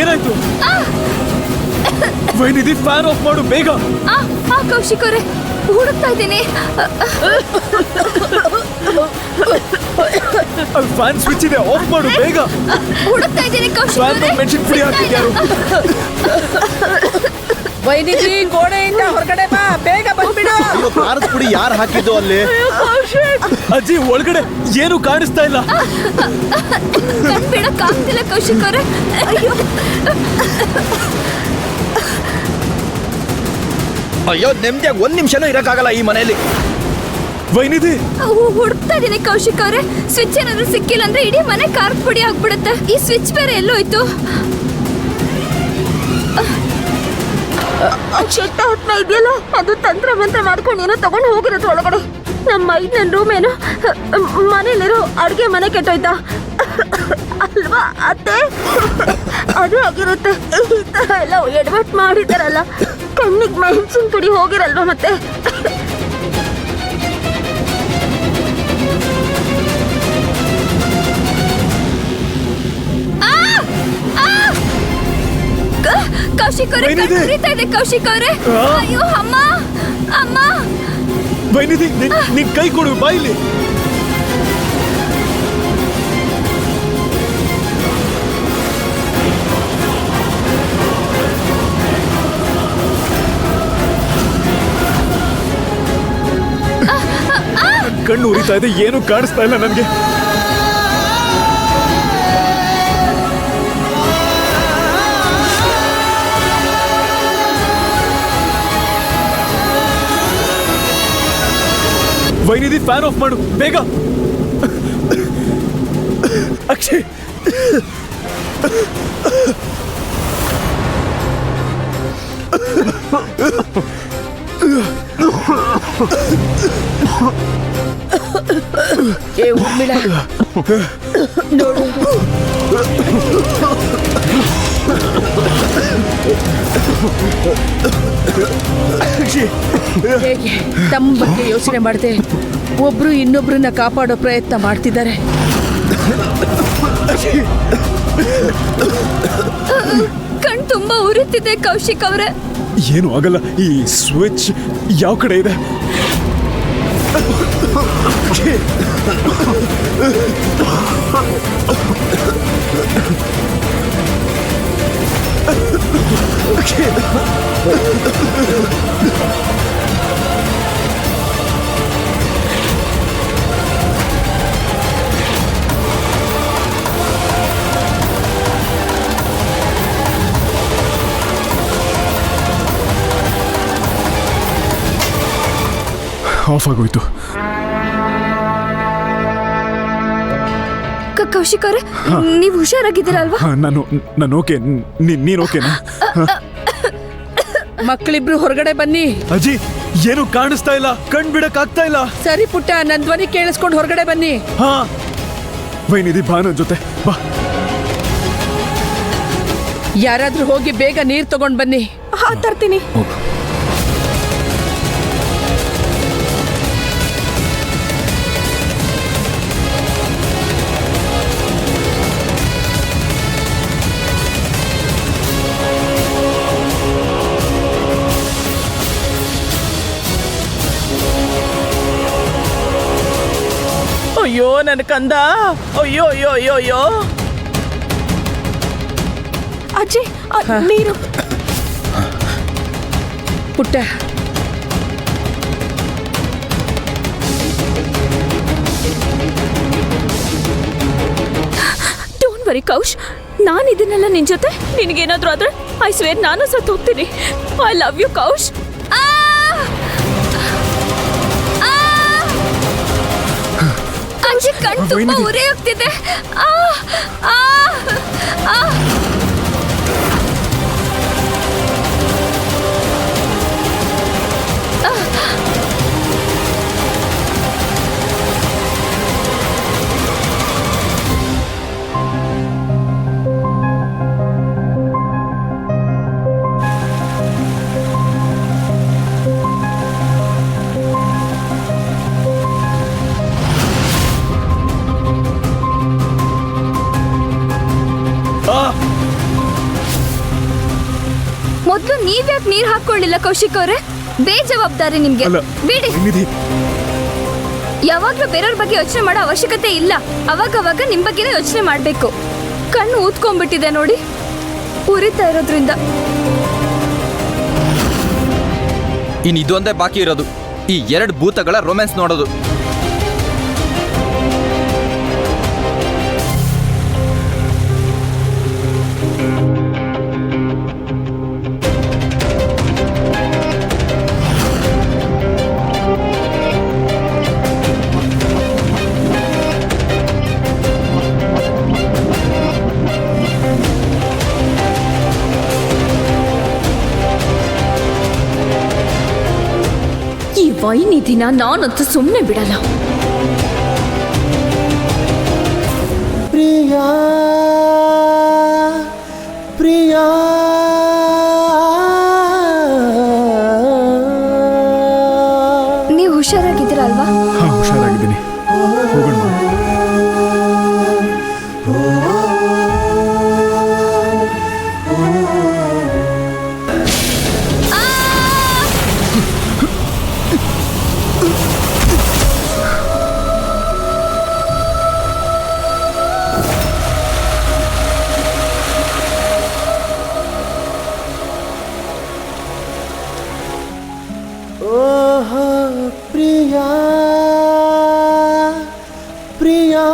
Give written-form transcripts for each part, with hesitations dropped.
ಏನಾಯ್ತು? Vainidhi fan of ಮಾಡು ಬೇಗ. ಕೌಶಿಕ್ ಅವರೇ ಹುಡುಕ್ತಾ ಇದ್ದೀನಿ. ಫ್ಯಾನ್ ಸ್ವಿಚ್ ಇದೆ, ಆಫ್ ಮಾಡು ಬೇಗ. ಹುಡುಕ್ತಾ ಇದ್ದೀನಿ ಕೌಶಿಕ್ ಫ್ಯಾನ್ ಅವರೇ. ಮೆಣಸಿನ ಪುಡಿ ಹಾಕಿದ್ಯಾರು? ವೈನಿಧಿ ಗೋಡೆಯಿಂದ ಹೊರಗಡೆ ಬಾ, ಬೇಗ ಬಂದ್ಬಿಡು. ಖಾರದ ಪುಡಿ ಯಾರು ಹಾಕಿದ್ದು ಅಲ್ಲಿ? ಅಜ್ಜಿ ಒಳಗಡೆ ಏನು ಕಾಣಿಸ್ತಾ ಇಲ್ಲ. ಕಣ್ ಬಿಡಕ್ ಆಗ್ತಿಲ್ಲ ಕೌಶಿಕ್ ಅವರೇ. ಅಯ್ಯೋ ಅಯ್ಯೋ, ನೆಮ್ಮದಿಯಾಗಿ ಒಂದ್ ನಿಮಿಷನೂ ಇರಕ್ಕಾಗಲ್ಲ ಈ ಮನೆಯಲ್ಲಿ. ವೈನಿಧಿ ಹುಡುಕ್ತಾ ಇದೀನಿ ಕೌಶಿಕ್ ಅವರೇ. ಸ್ವಿಚ್ ಏನಾದ್ರು ಸಿಕ್ಕಿಲ್ಲ ಅಂದ್ರೆ ಇಡೀ ಮನೆ ಖಾರದ ಪುಡಿ ಆಗ್ಬಿಡುತ್ತೆ. ಈ ಸ್ವಿಚ್ ಬೇರೆ ಎಲ್ಲೋಯ್ತು? ಶೆಟ್ಟ ಹೊತ್ನ ಇದೆಯಲ್ಲ, ಅದು ತಂತ್ರ ಮಂತ್ರ ಮಾಡ್ಕೊಂಡು ಏನೋ ತಗೊಂಡು ಹೋಗಿರೋದು ಒಳಗಡೆ. ನಮ್ಮ ನನ್ನ ರೂಮ್ ಏನೋ ಮನೇಲಿರೋ ಅಡ್ಗೆ ಮನೆ ಕೆಟ್ಟೋಯ್ತಾ ಅಲ್ವಾ ಅತ್ತೆ? ಅದು ಆಗಿರುತ್ತೆ. ಈ ತರ ಎಲ್ಲ ಎಡವಟ್ ಮಾಡಿದಾರಲ್ಲ, ಕಣ್ಣಿಗೆ ಮೆಣಸಿನ ಪುಡಿ ಹೋಗಿರಲ್ವಾ ಮತ್ತೆ? ಕೌಶಿಕ್ ಅವರೇ ಕಣ್ಣು ಉರಿತಾ ಇದೆ. ಕೌಶಿಕ್ ಅವರೇ, ಅಯ್ಯೋ ಅಮ್ಮ ಅಮ್ಮ. ವೈನಿಧಿ ನಿನ್ ಕೈ ಕೊಡು ಬಾಯಿಲಿ. ಕಣ್ಣು ಉರಿತಾ ಇದೆ, ಏನು ಕಾಣಿಸ್ತಾ ಇಲ್ಲ ನನಗೆ. ವೈನಿಧಿ ಫ್ಯಾನ್ ಆಫ್ ಮಾಡು ಬೇಗ. ಅಕ್ಷಯ್ ಏ ಉರ್ಮಿಳಾ, ನೋಡು. ಹೇಗೆ ತಮ್ಮ ಬಗ್ಗೆ ಯೋಚನೆ ಮಾಡದೆ ಒಬ್ರು ಇನ್ನೊಬ್ರನ್ನ ಕಾಪಾಡೋ ಪ್ರಯತ್ನ ಮಾಡ್ತಿದ್ದಾರೆ. ಕಣ್ ತುಂಬಾ ಉರಿತಿದೆ ಕೌಶಿಕ್ ಅವರೇ. ಏನು ಆಗಲ್ಲ. ಈ ಸ್ವಿಚ್ ಯಾವ ಕಡೆ ಇದೆ? ಆಫ್ ಆಗೋಯ್ತು. ಕೌಶಿಕ್ ಅವರೇ, ನೀವು ಹುಷಾರಾಗಿದ್ದೀರಲ್ವಾ? ನಾನು ಓಕೆ. ನೀನ್ ಓಕೆನಾ? ಮಕ್ಕಳಿಬ್ರು ಹೊರಗಡೆ ಬನ್ನಿ. ಅಜ್ಜಿ ಏನು ಕಾಣಿಸ್ತಾ ಇಲ್ಲ, ಕಣ್ ಬಿಡಕ್ ಆಗ್ತಾ ಇಲ್ಲ. ಸರಿ ಪುಟ್ಟ, ನನ್ ಧ್ವನಿ ಕೇಳಿಸ್ಕೊಂಡು ಹೊರಗಡೆ ಬನ್ನಿ. ಹಾ ವೈನಿಧಿ ಬಾ ನನ್ ಜೊತೆ ಬಾ. ಯಾರಾದ್ರೂ ಹೋಗಿ ಬೇಗ ನೀರ್ ತಗೊಂಡ್ ಬನ್ನಿ. ತರ್ತೀನಿ. ಅಯ್ಯೋ ನನ್ನ ಕಂದ, ಅಯ್ಯೋ ಅಯ್ಯೋ ಅಯ್ಯೋ ಅಯ್ಯೋ. ಅಜ್ಜಿ ನೀರು. ಪುಟ್ಟ, ಡೋಂಟ್ ವರಿ ಕೌಶ್, ನಾನು ಇದನ್ನೆಲ್ಲ ನಿನ್ ಜೊತೆ. ನಿನಗೇನಾದ್ರೂ ಆದ್ರೆ ಐ ಸ್ವೇರ್ ನಾನು ಸತ್ತು ಹೋಗ್ತೀನಿ. I love you Kaush. ಅಜ್ಜಿ ಕಣ್ಣು ತುಂಬಾ ಉರಿ ಹೋಗ್ತಿದೆ. ಮೊದ್ಲು ನೀವ್ಯಾಕೆ ನೀರ್ ಹಾಕೊಳ್ಳಿಲ್ಲ ಕೌಶಿಕ್ ಅವ್ರೆ? ಬೇಜವಾಬ್ದಾರಿ ನಿಮ್ಗೆ. ಅಲ್ಲ ಬಿಡಿ. ವೈನಿಧಿ, ಯಾವಾಗ್ಲೂ ಬೇರೆಯವ್ರ ಬಗ್ಗೆ ಯೋಚನೆ ಮಾಡೋ ಅವಶ್ಯಕತೆ ಇಲ್ಲ. ಅವಾಗ ನಿಮ್ ಬಗ್ಗೆನೇ ಯೋಚನೆ ಮಾಡ್ಬೇಕು. ಕಣ್ಣು ಊದ್ಕೊಂಡ್ಬಿಟ್ಟಿದೆ ನೋಡಿ, ಉರಿತಾ ಇರೋದ್ರಿಂದ. ಇನ್ ಇದೊಂದೇ ಬಾಕಿ ಇರೋದು, ಈ 2 ಭೂತಗಳ ರೊಮ್ಯಾನ್ಸ್ ನೋಡೋದು. ಈ ವೈನಿಧಿನ ನಾನಂತೂ ಸುಮ್ಮನೆ ಬಿಡಲ್ಲ. ಪ್ರಿಯಾ ಪ್ರಿಯಾ ನೀವು ಹುಷಾರಾಗಿದ್ದೀರಲ್ವಾ? ಹಾ ಹುಷಾರಾಗಿದ್ದೀನಿ, ಹೋಗೋಣ. ಓಹೋ ಪ್ರಿಯಾ ಪ್ರಿಯಾ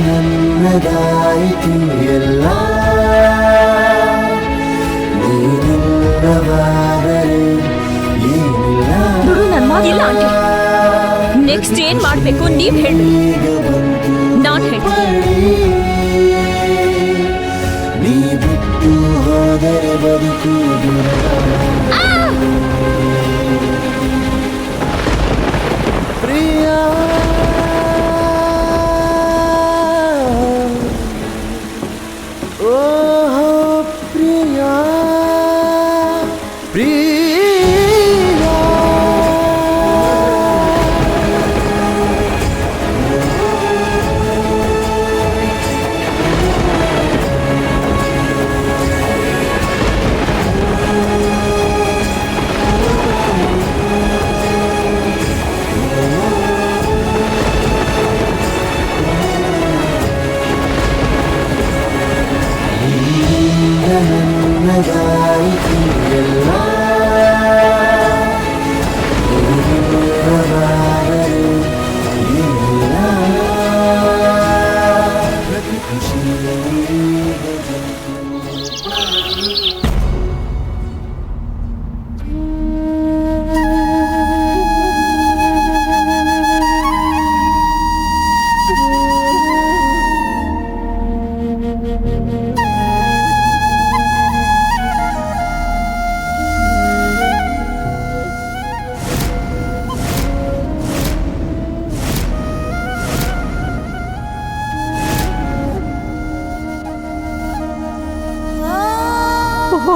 ನನ್ನದಾಯಿತು ಎಲ್ಲ ನೀನಿಲ್ಲವಾದರೆ ಏನಿಲ್ಲ. ನೋಡು, ನನ್ ಮಾತಿಲ್ಲ ಆಂಟಿ. ನೆಕ್ಸ್ಟ್ ಏನ್ ಮಾಡ್ಬೇಕು ನೀವ್ ಹೇಳಿ, ನಾನ್ ಹೇಳ್ತೀನಿ. ನೀ ಬಿಟ್ಟು ಹೋದರೆ ಬದುಕುವುದು ಪ್ರಿಯಾ ಓಹೋ ಪ್ರಿಯಾ ಪ್ರಿಯಾ ನನ್ನದಾಯಿತು ಎಲ್ಲ ನೀನಿಲ್ಲವಾದರೆ ಏನಿಲ್ಲ. ಪ್ರತಿ ಖುಷಿಯಲ್ಲಿ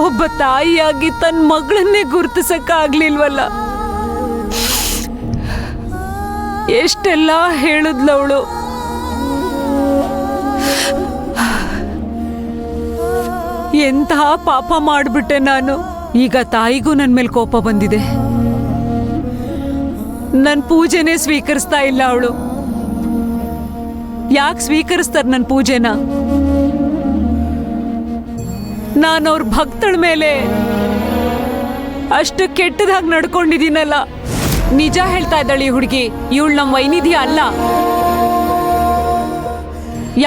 ಒಬ್ಬ ತಾಯಿಯಾಗಿ ತನ್ನ ಮಗಳನ್ನೇ ಗುರುತಿಸಕ್ಕಾಗ್ಲಿಲ್ವಲ್ಲ. ಎಷ್ಟೆಲ್ಲ ಹೇಳಿದ್ಲವಳು. ಎಂತಹ ಪಾಪ ಮಾಡ್ಬಿಟ್ಟೆ ನಾನು. ಈಗ ತಾಯಿಗೂ ನನ್ನ ಮೇಲೆ ಕೋಪ ಬಂದಿದೆ. ನನ್ನ ಪೂಜೆನೇ ಸ್ವೀಕರಿಸ್ತಾ ಇಲ್ಲ ಅವಳು. ಯಾಕೆ ಸ್ವೀಕರಿಸ್ತಾರೆ ನನ್ನ ಪೂಜೆನ? ನಾನು ಅವ್ರ ಭಕ್ತಳ ಮೇಲೆ ಅಷ್ಟು ಕೆಟ್ಟದಾಗಿ ನಡ್ಕೊಂಡಿದ್ದೀನಲ್ಲ. ನಿಜ ಹೇಳ್ತಾ ಇದ್ದಾಳೆ ಈ ಹುಡುಗಿ. ಇವಳು ನಮ್ಮ ವೈನಿಧಿ ಅಲ್ಲ,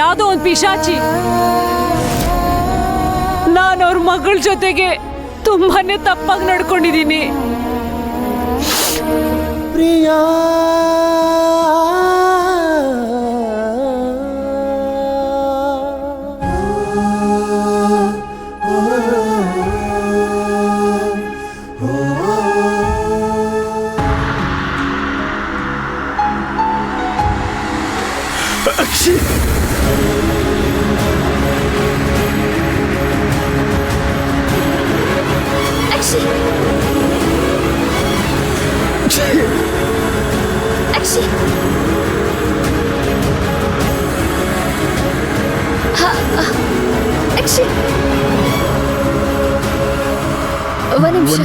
ಯಾವುದೋ ಒಂದು ಪಿಶಾಚಿ. ನಾನು ಅವ್ರ ಮಗಳ ಜೊತೆಗೆ ತುಂಬಾನೇ ತಪ್ಪಾಗಿ ನಡ್ಕೊಂಡಿದ್ದೀನಿ. ಪ್ರಿಯಾ ಅಕ್ಷಿ ಅಕ್ಷಿ ಅಕ್ಷಿ ಒಂದ್ ನಿಮಿಷ